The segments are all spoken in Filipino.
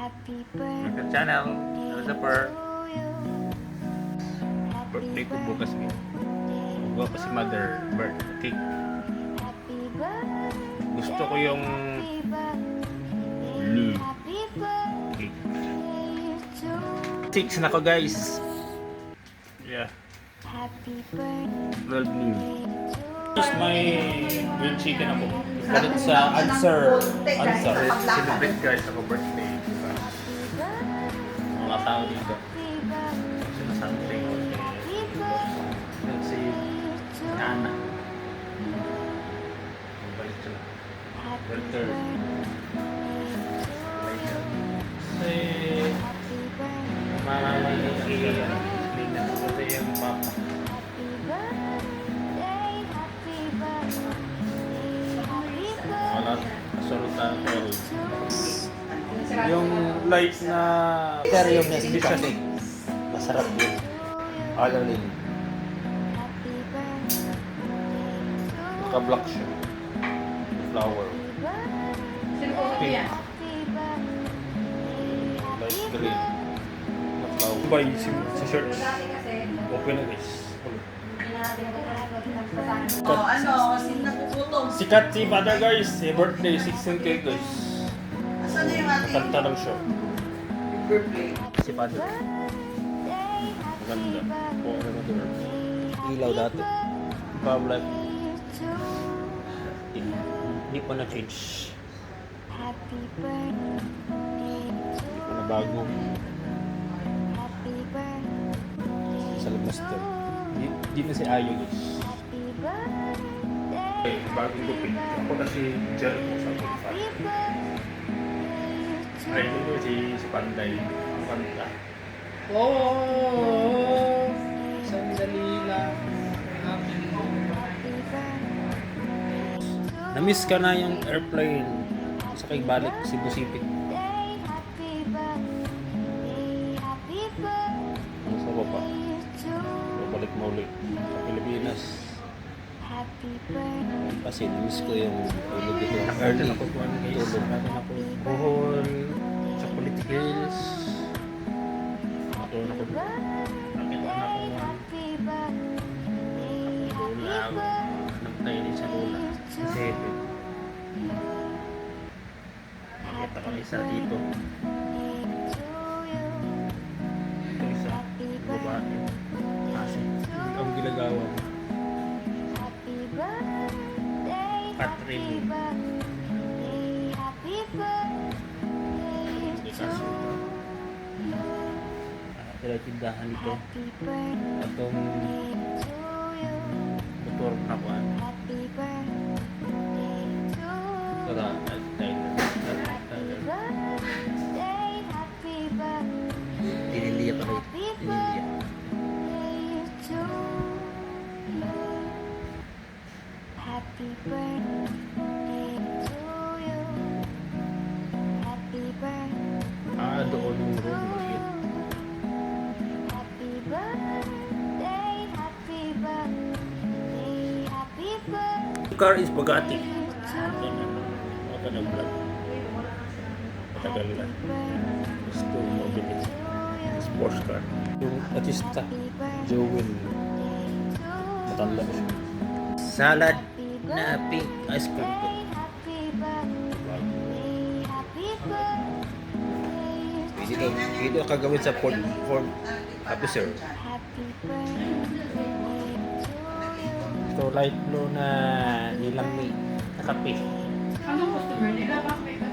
Mga channel, sa per birthday ko bukas ngayon. Magawa pa si mother birthday cake. Gusto ko yung blue cake. 6 na ko guys. Yeah. 12 blue. This my grilled chicken ako. But it's answer. Celebrate guys ako birthday. Mga tao dito. Something. Si Nana. Balik sila. Welter. Si Mama Lina. Kasi yung papa. Wala. Kasalutan ko. Yung light na Pero yung Nescafe, masarap yun. Alalin. naka-black siya. Flower. Pink. Light green. Na flower. Buy si shirt. Okay na guys. Nagugutom. Sikat si Mother guys. Si birthday 16K guys. Asan na yung ating Kanta lang siya. birthday? Si Father. Maganda. Po, Mother. Ilaw dati. Public. Hindi pa na-change. Hindi pa na bago. Sa labas to. Hindi na si Ayo guys. Okay, bagong gupit. Ako na si Jericho sa Pagfat. Ay, ito si Panday. Panta. Oh, sandali lang. Na-miss ka na yung airplane. Sakay balik Cebu City. Ano sa baba? Babalik mo ulit sa Pilipinas. Kasi na-miss ko yung tulog dito. Nag-garden ako po guys. Tulog. Nag-garden ako. Bohol. Chocolate Hills. Nakatulog ako doon. Nakita na ako nga. Lola ako. Nagtayo din sa Lola. Kasi nakita ko na isa dito. Ito isa. Babae. Kasi hindi ako ginagawa. Catherine. Hindi kaso. Tindahan dito. Atong motor na ko. Tara, Tiniliya pa rin. Tiniliya. Doon yung room ulit. Car is Bugatti. Ito na vlog. Matagal na. Gusto mobility. Sports car. Yung artista, Joel. Matanda siya. Salad na pink ice cream ko. Pwede ka gawin sa form officer. Ito light blue na nilamig na kape. Anong customer nila?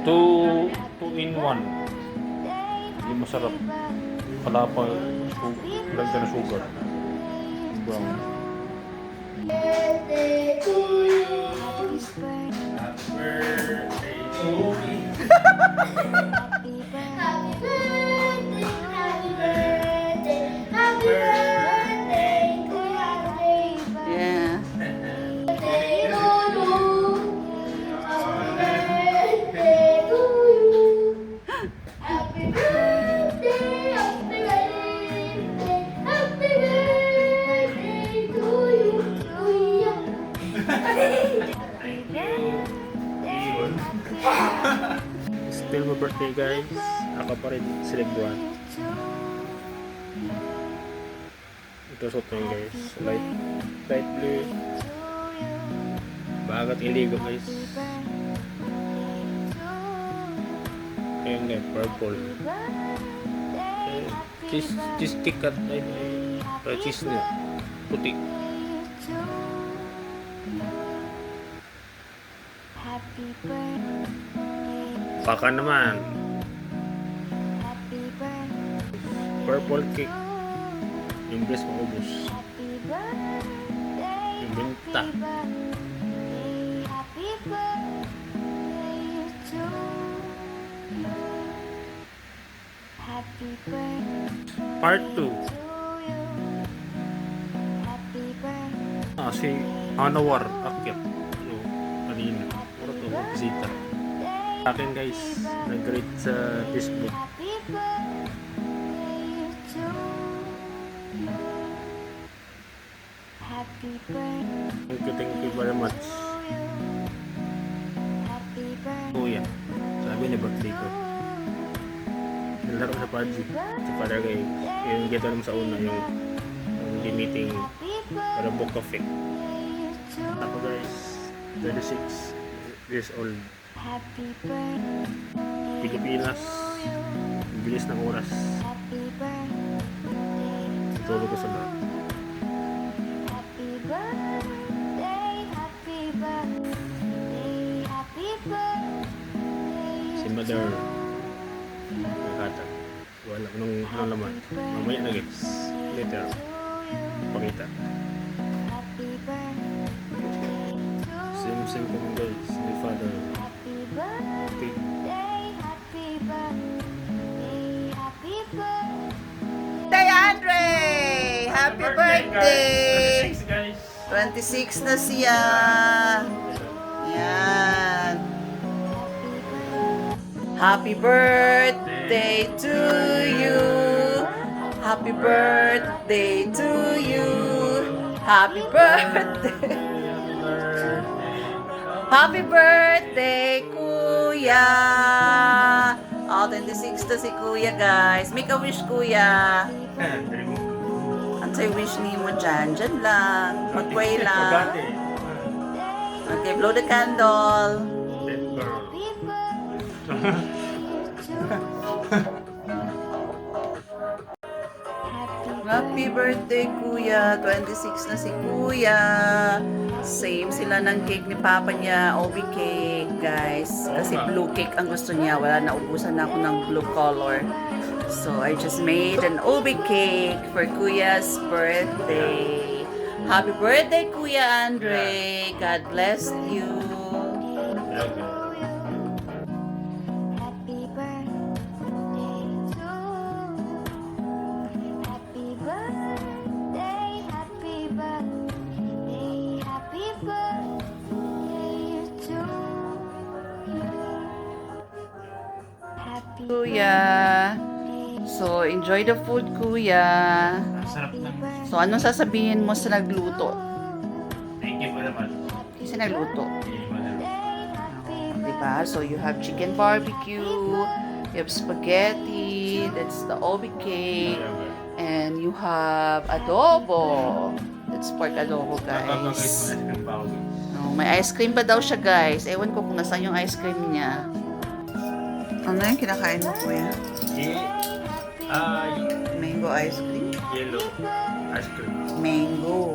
2 in 1. Hindi masarap. Wala pa lagyan na sugar. Brown. Happy birthday to me. Yeah. Still my birthday guys. Ako pa rin celebrant. Ito suot ko yun guys. Light blue. Bagat iligo guys. Ayun nga, purple. Cheese cake at cheese niya. Puti. Baka naman. Purple cake. Yung best maubos. Yung binta. Part 2. Si Anawar Akyat. Kanina. Puro to, bisita. Akin guys, nag-rate sa Facebook. Thank you very much. Kuya, sabi na birthday ko. Nalaro sa Padji. Sa Father guy, yung gito naman sa una, yung limiting para book of it. Ako guys, 36 years old. Pilipinas, bilis ng oras. Tulog ko sa lahat. Si Mother nakatag. Wala anong laman. Mamaya na guys. Later. Pakita. Same ko guys. My father. Okay. Day Andre! Happy birthday! 26 guys. 26 na siya. Yan. Happy birthday to you. Happy birthday to you. Happy birthday. Happy birthday, Kuya. Oh, 26 to si Kuya, guys. Make a wish, Kuya. Ano sa'yo wish ni mo dyan? Dyan lang. Mag-pray lang. Okay, blow the candle. Happy birthday, Kuya. 26 na si Kuya. Same sila ng cake ni Papa niya. OB cake, guys. Kasi blue cake ang gusto niya. Wala, naubusan na ako ng blue color. So, I just made an OB cake for Kuya's birthday. Happy birthday, Kuya Andre. God bless you. Kuya. So, enjoy the food, Kuya. Sarap na. So, anong sasabihin mo sa nagluto? Thank you very much. Kasi nagluto. Diba? So, you have chicken barbecue, you have spaghetti, that's the OB cake, and you have adobo. That's pork adobo, guys. No, may ice cream pa daw siya, guys. Ewan ko kung nasaan yung ice cream niya. Ano yung kinakain mo, Kuya? Mango ice cream? Yellow ice cream. Mango.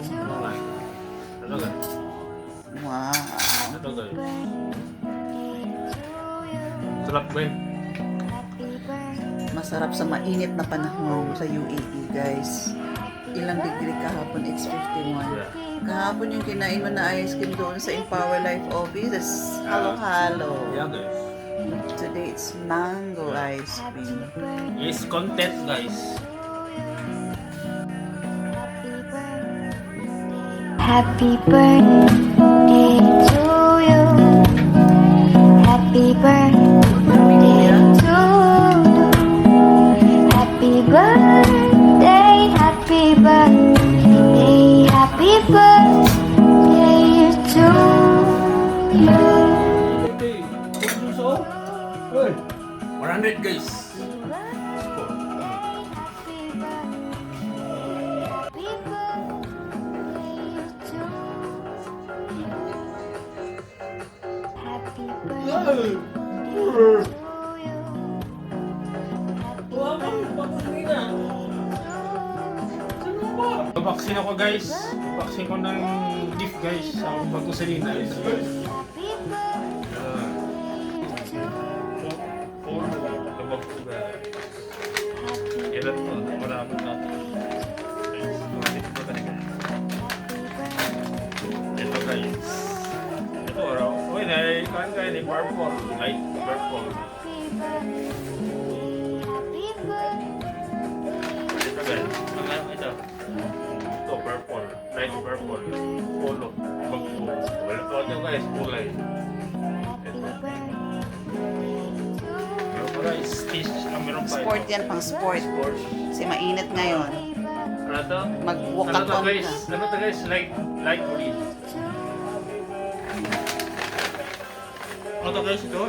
Ano ka? Wow. Ano ka? Sarap ba yun? Masarap sa mainit na panahon sa UAE, guys. Ilang degree kahapon? It's 51. Kahapon yung kinain mo na ice cream doon sa Empower Life Office. That's halo-halo. Yeah guys. Today it's mango ice cream. Yes, content guys. Happy birthday to you. Happy birthday to you. Happy birthday, happy birthday, happy birthday to you. Vaksin ako guys. Vaksin ko ng beef guys. Sa pagkusalina. Labag ko guys. Ilan to? Marami natin. Ito guys. Ito raw. Uy, naikan kayo ni purple. Light purple. Ito guys. Ito. Ito purple. Light purple. Polo. Bagpo. Wala to ito guys. Kulay. Ito. Ito guys. Fish. Meron pa ito. Sport yan, pang sport. Sports. Kasi mainit ngayon. Ano to? Ano Mag-walkathon to guys? ka. Ano to guys? Light green. Ano to guys ito?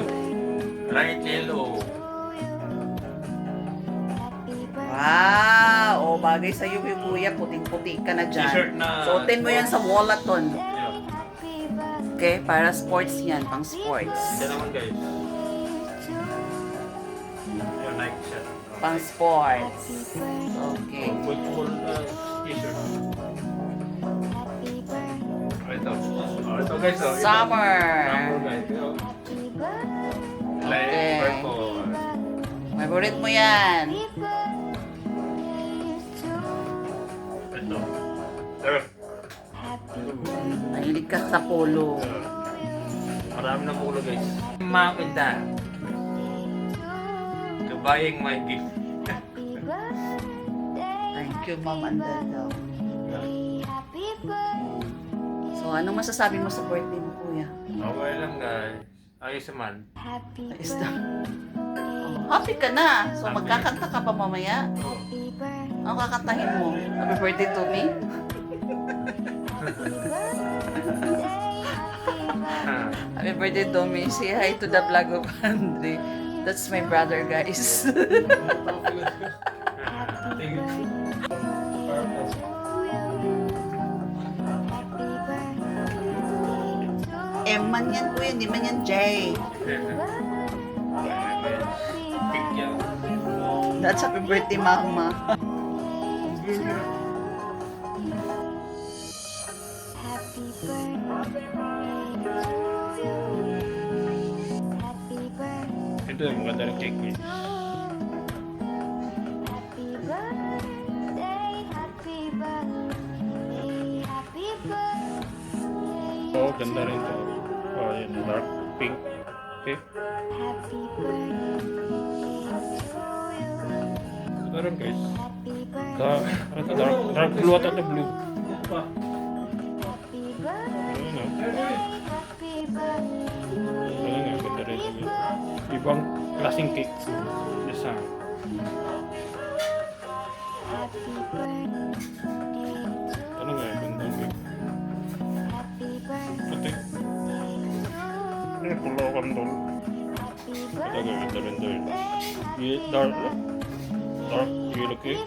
Light yellow. Wow! O, bagay sa'yo yung kuya. Puting-puti ka na dyan. T-shirt na- Suotin mo yan sa wallaton. Yeah. Okay? Para sports yan. Pang sports. Ito naman guys. Yung Nike shirt. Pang sports. Okay. Football t-shirt. Ito. Ito guys. Ito. Summer. Summer guys. Ito. Light Okay. purple. Favorite mo yan. Ito. Ito. Mahilig ka sa polo. Marami na ulo guys. Makita. To buying my gift. Thank you, Ma'am Andal daw. So, anong masasabi mo sa birthday mo, kuya? Okay lang guys. Ayos naman. Ayos na. Oh, happy ka na. So, magkakanta ka pa mamaya. Oh. Ano kakantahin mo? Happy birthday to me? Happy birthday to me. Say hi to the vlog of Andre. That's my brother, guys. Thank you. M man yan, kuya. Hindi man yan J. Pick yan. That's happy birthday, mama. Ito yung maganda ng cake guys. Oh, ganda rin to. Oh, yun. Dark pink. Okay. Meron guys. Ano to? Dark blue at ito blue. Ayun o. Ayun nga, ganda rin ito. Ibang klaseng cake. Design. Ano nga, ganda rin. Puti. Ini pulau kandol. Kita ganda rin doon. Dark yellow cake.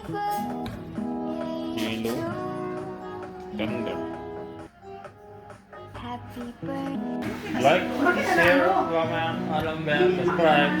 Yellow. Ganda. Like, share, comment, alam ba, subscribe.